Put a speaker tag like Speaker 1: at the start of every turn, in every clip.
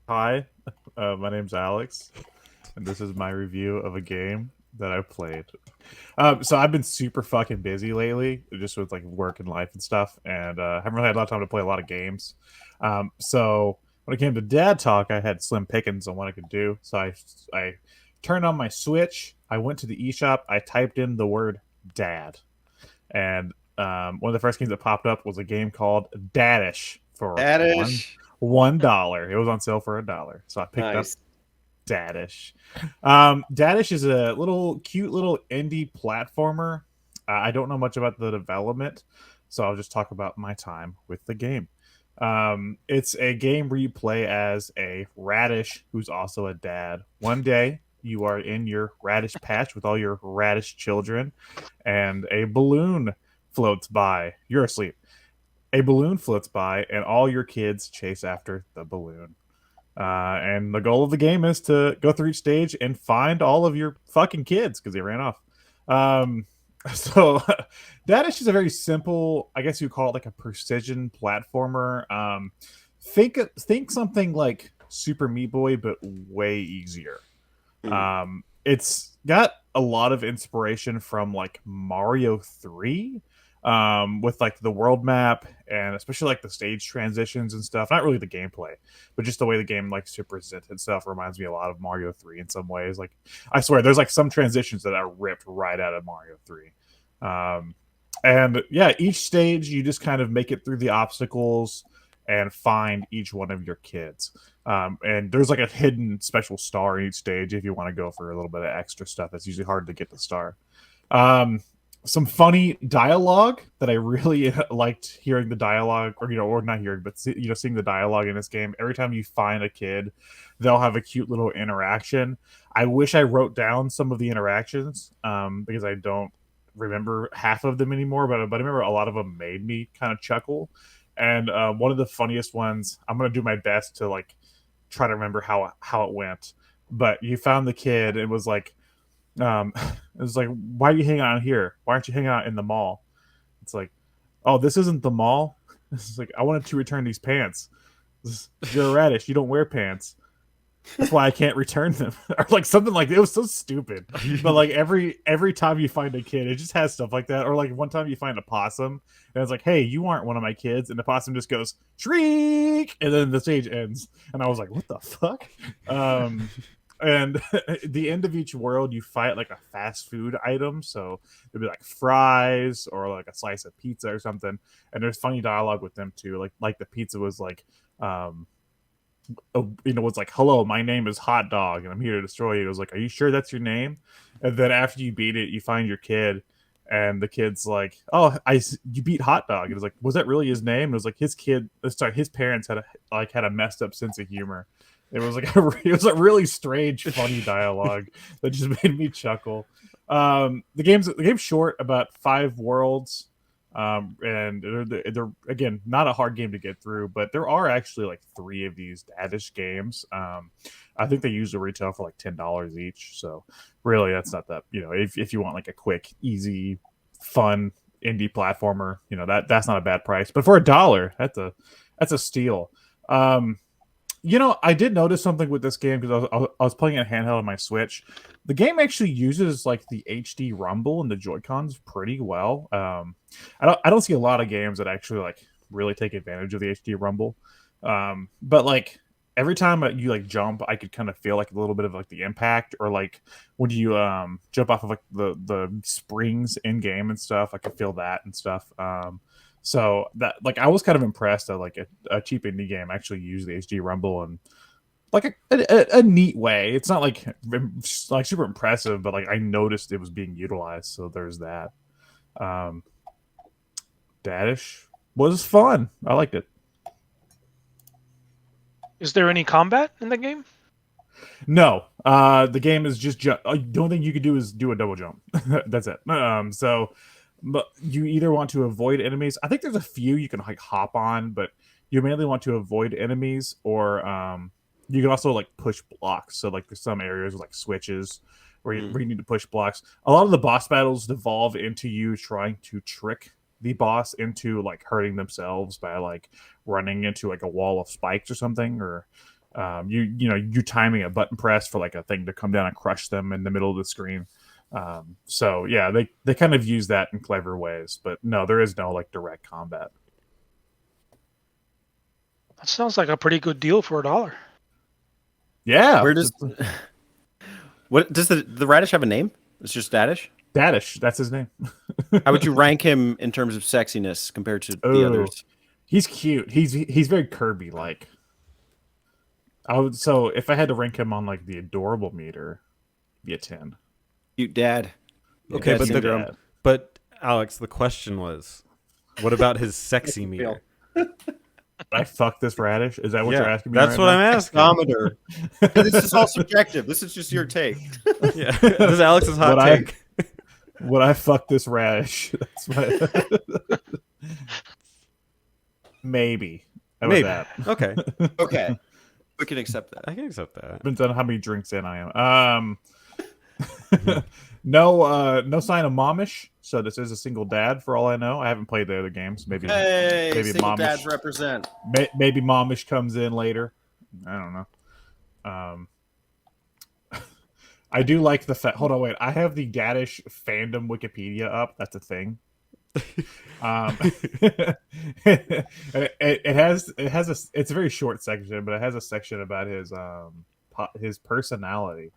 Speaker 1: Hi, my name's Alex, and this is my review of a game that I played. So I've been super fucking busy lately, just with like work and life and stuff, and haven't really had a lot of time to play a lot of games. So when it came to dad talk, I had slim pickings on what I could do. So I turned on my Switch. I went to the eShop. I typed in the word dad, and one of the first games that popped up was a game called Dadish for
Speaker 2: Dadish.
Speaker 1: $1. It was on sale for $1, so I picked up
Speaker 2: Nice.
Speaker 1: Dadish. Dadish is a little cute little indie platformer. I don't know much about the development, so I'll just talk about my time with the game. It's a game where you play as a radish who's also a dad. One day, you are in your radish patch with all your radish children, and a balloon floats by. You're asleep. A balloon floats by, and all your kids chase after the balloon. And the goal of the game is to go through each stage and find all of your fucking kids because they ran off. Um, so that is just a very simple, I guess you call it like a precision platformer. Think something like Super Meat Boy, but way easier.
Speaker 2: Hmm.
Speaker 1: It's got a lot of inspiration from like Mario 3, with like the world map and especially like the stage transitions and stuff. Not really the gameplay, but just the way the game likes to present itself reminds me a lot of Mario 3 in some ways. Like, I swear there's like some transitions that are ripped right out of Mario 3. Um, and yeah, each stage you just kind of make it through the obstacles and find each one of your kids. And there's like a hidden special star in each stage if you want to go for a little bit of extra stuff. That's usually hard to get the star. Um, some funny dialogue that I really liked hearing the dialogue, or or not hearing, but seeing the dialogue in this game. Every time you find a kid, they'll have a cute little interaction. I wish I wrote down some of the interactions, because I don't remember half of them anymore. But I remember a lot of them made me kind of chuckle. And one of the funniest ones, I'm gonna do my best to like try to remember how it went. But you found the kid. It was like, it was like, why are you hanging out here? Why aren't you hanging out in the mall? It's like, oh, this isn't the mall. It's like, I wanted to return these pants. You're a radish. You don't wear pants. That's why I can't return them, or like something like that. It was so stupid. But like every time you find a kid, it just has stuff like that. Or like one time you find a possum, and it's like, hey, you aren't one of my kids, and the possum just goes shriek, and then the stage ends, and I was like, what the fuck? Um, and at the end of each world, you fight like a fast food item, so it'd be like fries or like a slice of pizza or something. And there's funny dialogue with them too. Like the pizza was like, was like, hello, my name is Hot Dog and I'm here to destroy you. It was like, are you sure that's your name? And then after you beat it, you find your kid, and the kid's like, oh, you beat Hot Dog. And it was like, was that really his name? It was like his parents had a messed up sense of humor. It was like it was a really strange, funny dialogue that just made me chuckle. The game's short, about 5 worlds. And they're again not a hard game to get through, but there are actually like 3 of these Dadish games. I think they usually retail for like $10 each, so really that's not that, if you want like a quick, easy, fun indie platformer, that's not a bad price. But for $1, that's a steal. Um, I did notice something with this game because I was playing it handheld on my Switch. The game actually uses like the HD rumble and the Joy Cons pretty well. I don't see a lot of games that actually like really take advantage of the HD rumble. But like every time you like jump, I could kind of feel like a little bit of like the impact, or like when you jump off of like the springs in game and stuff, I could feel that and stuff. So that, like, I was kind of impressed that like a cheap indie game actually used the HD rumble and like a neat way. It's not like super impressive, but like I noticed it was being utilized. So there's that. Um, Dadish was fun. I liked it.
Speaker 3: Is there any combat in the game?
Speaker 1: No, the game is just the only thing you could do is do a double jump. That's it. But you either want to avoid enemies. I think there's a few you can like hop on, but you mainly want to avoid enemies, or you can also like push blocks. So like there's some areas with like switches
Speaker 2: Hmm.
Speaker 1: where you need to push blocks. A lot of the boss battles devolve into you trying to trick the boss into like hurting themselves by like running into like a wall of spikes or something, You timing a button press for like a thing to come down and crush them in the middle of the screen. So yeah, they kind of use that in clever ways, but no, there is no like direct combat.
Speaker 3: That sounds like a pretty good deal for $1.
Speaker 1: Yeah,
Speaker 2: Where does what does the radish have a name? It's just Dadish.
Speaker 1: Dadish, that's his name.
Speaker 2: How would you rank him in terms of sexiness compared to the
Speaker 1: Oh,
Speaker 2: others?
Speaker 1: he's cute. He's very Kirby like. So if I had to rank him on like the adorable meter, be a 10.
Speaker 2: Cute dad.
Speaker 1: Yeah,
Speaker 4: Okay,
Speaker 1: that's
Speaker 4: but
Speaker 1: dad.
Speaker 4: but Alex, the question was, what about his sexy meter?
Speaker 1: I fuck this radish. Is that what you're asking me?
Speaker 4: That's
Speaker 1: right
Speaker 4: what
Speaker 1: now?
Speaker 4: I'm asking.
Speaker 2: Odometer. This is all subjective. This is just your take.
Speaker 4: Yeah, this is Alex's hot
Speaker 1: Would
Speaker 4: take.
Speaker 1: Would I fuck this radish? That's my maybe. How about
Speaker 4: Maybe.
Speaker 1: that?
Speaker 4: Okay,
Speaker 2: Okay. We can accept that.
Speaker 4: I can accept that.
Speaker 1: Depends on how many drinks in I am. No sign of momish. So this is a single dad for all I know. I haven't played the other games. Maybe
Speaker 2: Hey,
Speaker 1: maybe
Speaker 2: single
Speaker 1: momish
Speaker 2: dads represent.
Speaker 1: maybe momish comes in later. I don't know. I do like the fact. Hold on, wait. I have the Dadish fandom Wikipedia up. That's a thing. It's a very short section, but it has a section about his personality.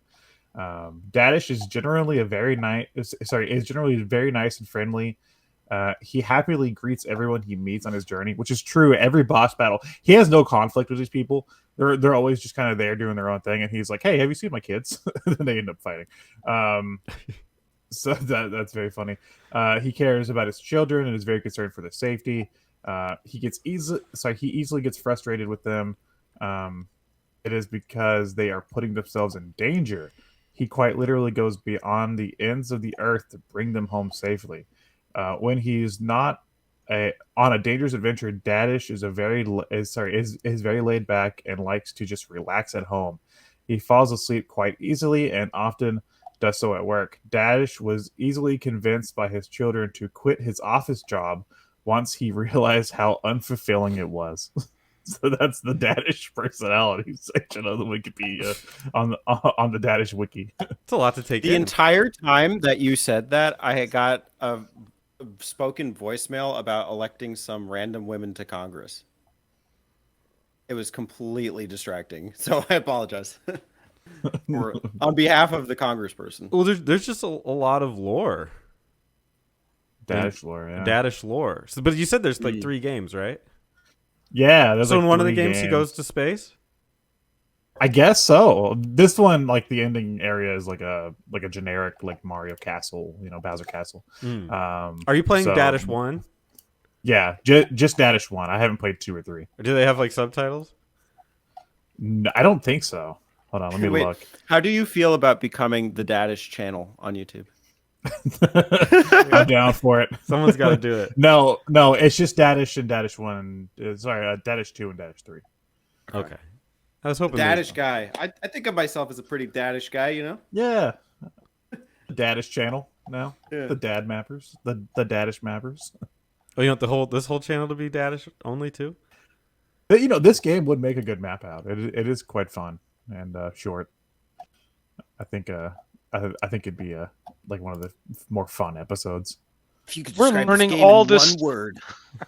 Speaker 1: Dadish is generally very nice and friendly. He happily greets everyone he meets on his journey, which is true. Every boss battle, he has no conflict with these people. They're always just kind of there doing their own thing, and he's like, "Hey, have you seen my kids?" And they end up fighting. So that's very funny. He cares about his children and is very concerned for their safety. He easily gets frustrated with them. It is because they are putting themselves in danger. He quite literally goes beyond the ends of the earth to bring them home safely. When he's not on a dangerous adventure, Dadish is very laid back and likes to just relax at home. He falls asleep quite easily and often does so at work. Dadish was easily convinced by his children to quit his office job once he realized how unfulfilling it was. So that's the Dadish personality section of the Wikipedia on the Dadish wiki.
Speaker 4: It's a lot to take
Speaker 2: The
Speaker 4: in.
Speaker 2: entire time that you said that, I had got a spoken voicemail about electing some random women to Congress. It was completely distracting, so I apologize. On behalf of the congressperson.
Speaker 4: Well, there's just a lot of lore.
Speaker 1: Dadish lore, yeah.
Speaker 4: Dadish lore. So, but you said there's like 3 games, right?
Speaker 1: Yeah, there's
Speaker 4: So
Speaker 1: like
Speaker 4: in one of the
Speaker 1: 3
Speaker 4: games he goes to space?
Speaker 1: I guess so. This one, like the ending area, is like a generic like Mario Castle, Bowser Castle.
Speaker 4: Are you playing Dadish 1?
Speaker 1: Yeah, just Dadish 1. I haven't played 2 or 3.
Speaker 4: Or do they have like subtitles?
Speaker 1: No, I don't think so. Hold on, let me
Speaker 2: Wait,
Speaker 1: look.
Speaker 2: how do you feel about becoming the Dadish channel on YouTube?
Speaker 1: I'm down for it.
Speaker 4: Someone's got to do it.
Speaker 1: No, it's just Dadish and Dadish 1. Dadish 2 and Dadish 3.
Speaker 4: Okay. I was hoping
Speaker 2: Dadish guy. I think of myself as a pretty Dadish guy, you know?
Speaker 1: Yeah. Dadish channel now.
Speaker 2: Yeah.
Speaker 1: The Dad Mappers. The Dadish Mappers.
Speaker 4: Oh, you want this whole channel to be Dadish only too?
Speaker 1: But, this game would make a good map out. It is quite fun and short. I think it'd be like one of the more fun episodes.
Speaker 2: If you could
Speaker 3: We're
Speaker 2: describe
Speaker 3: learning
Speaker 2: this game
Speaker 3: all
Speaker 2: in
Speaker 3: this-
Speaker 2: one word,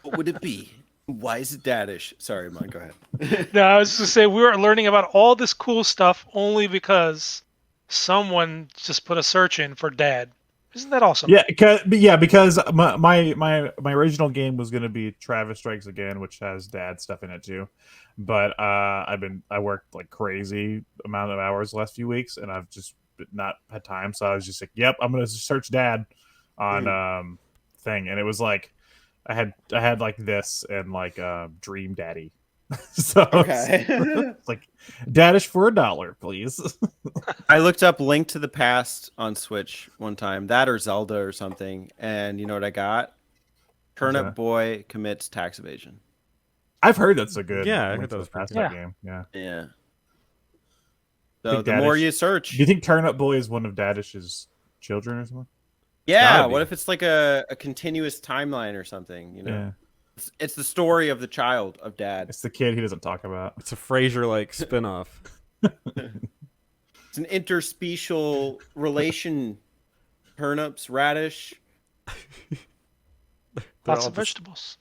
Speaker 2: what would it be? Why is it Dadish? Sorry, Mike, go ahead.
Speaker 3: No, I was just say we were learning about all this cool stuff only because someone just put a search in for dad. Isn't that awesome?
Speaker 1: Yeah, because my original game was going to be Travis Strikes Again, which has dad stuff in it too. But I worked like crazy amount of hours the last few weeks, and I've just not had time. So I was just like, "Yep, I'm going to search dad on thing," and it was like I had like this and like Dream Daddy. So
Speaker 2: Okay.
Speaker 1: it's like Dadish for $1, please.
Speaker 2: I looked up Link to the Past on Switch one time, that or Zelda or something, and you know what I got? Turnip
Speaker 1: that?
Speaker 2: Boy commits tax evasion.
Speaker 1: I've heard that's a good.
Speaker 4: Yeah, I
Speaker 1: Link
Speaker 4: heard
Speaker 1: to
Speaker 4: that
Speaker 1: the
Speaker 4: was pretty
Speaker 1: Past
Speaker 3: good.
Speaker 1: game. Yeah.
Speaker 2: Yeah.
Speaker 1: I
Speaker 2: So
Speaker 1: think
Speaker 2: the more
Speaker 1: Dadish-
Speaker 2: you search,
Speaker 1: Do you think Turnip Boy is one of Dadish's children or something?
Speaker 2: yeah.
Speaker 1: gotta
Speaker 2: What
Speaker 1: be.
Speaker 2: if it's like a continuous timeline or something? You know,
Speaker 1: Yeah.
Speaker 2: It's the story of the child of Dad.
Speaker 1: It's the kid he doesn't talk about.
Speaker 4: It's a Frasier-like spinoff.
Speaker 2: It's an interspecial relation. Turnips, radish.
Speaker 3: Lots of vegetables.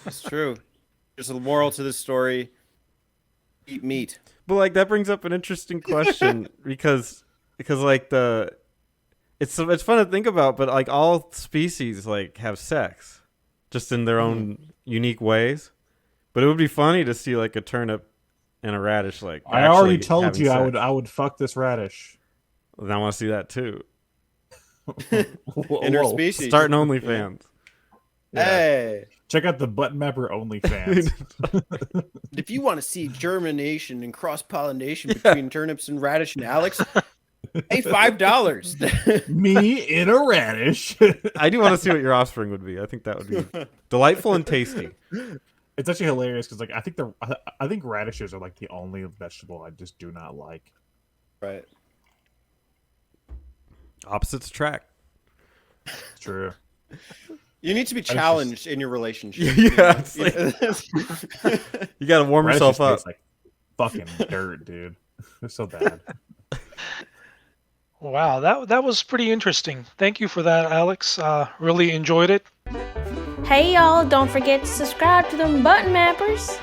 Speaker 2: It's true. There's a moral to this story. Eat meat.
Speaker 4: But like that brings up an interesting question because like it's fun to think about, but like all species like have sex, just in their own unique ways. But it would be funny to see like a turnip and a radish like.
Speaker 1: I already told
Speaker 4: having
Speaker 1: you
Speaker 4: sex.
Speaker 1: I would fuck this radish.
Speaker 4: And I want to see that too.
Speaker 2: Interspecies.
Speaker 4: Start an OnlyFans.
Speaker 1: Yeah.
Speaker 2: Hey.
Speaker 1: Check out the Button Mapper OnlyFans.
Speaker 2: If you want to see germination and cross-pollination between turnips and radish and Alex, pay $5.
Speaker 1: Me in a radish.
Speaker 4: I do want to see what your offspring would be. I think that would be delightful and tasty.
Speaker 1: It's actually hilarious because like I think radishes are like the only vegetable I just do not like.
Speaker 2: Right.
Speaker 4: Opposites attract.
Speaker 1: It's true.
Speaker 2: You need to be challenged in your relationship.
Speaker 4: Yeah, it's like, you got to warm
Speaker 1: Radishes
Speaker 4: yourself up.
Speaker 1: taste like fucking dirt, dude. They're so bad.
Speaker 3: Wow, that was pretty interesting. Thank you for that, Alex. Really enjoyed it.
Speaker 5: Hey y'all, don't forget to subscribe to them button mappers.